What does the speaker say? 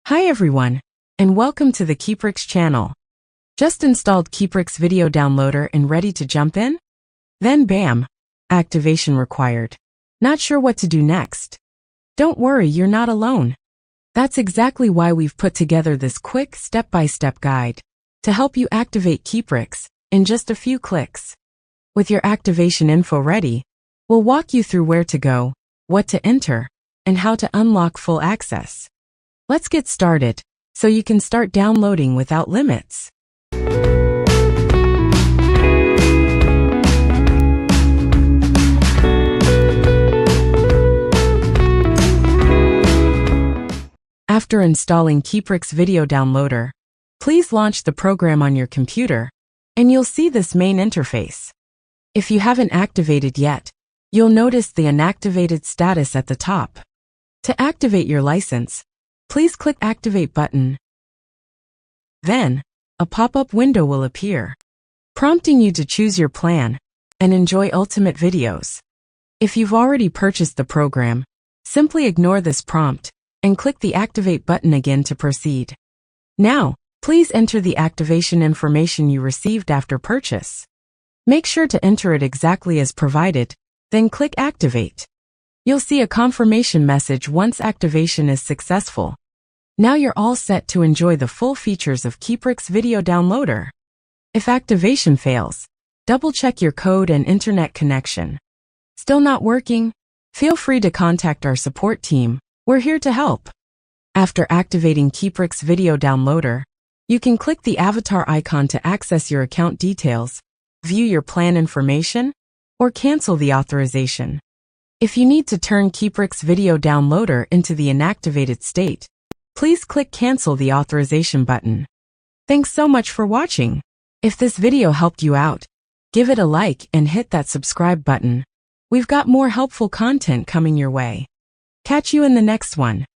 Hi everyone, and welcome to the Keeprix channel. Just installed Keeprix video downloader and ready to jump in? Then bam! Activation required. Not sure what to do next? Don't worry, you're not alone. That's exactly why we've put together this quick step-by-step guide to help you activate Keeprix in just a few clicks. With your activation info ready, we'll walk you through where to go, what to enter, and how to unlock full access. Let's get started, so you can start downloading without limits. After installing Keeprix Video Downloader, please launch the program on your computer, and you'll see this main interface. If you haven't activated yet, you'll notice the inactivated status at the top. To activate your license, please click Activate button. Then, a pop-up window will appear, prompting you to choose your plan and enjoy ultimate videos. If you've already purchased the program, simply ignore this prompt and click the Activate button again to proceed. Now, please enter the activation information you received after purchase. Make sure to enter it exactly as provided, then click Activate. You'll see a confirmation message once activation is successful. Now you're all set to enjoy the full features of Keeprix Video Downloader. If activation fails, double-check your code and internet connection. Still not working? Feel free to contact our support team. We're here to help. After activating Keeprix Video Downloader, you can click the avatar icon to access your account details, view your plan information, or cancel the authorization. If you need to turn Keeprix Video Downloader into the inactivated state, please click Cancel the Authorization button. Thanks so much for watching. If this video helped you out, give it a like and hit that subscribe button. We've got more helpful content coming your way. Catch you in the next one.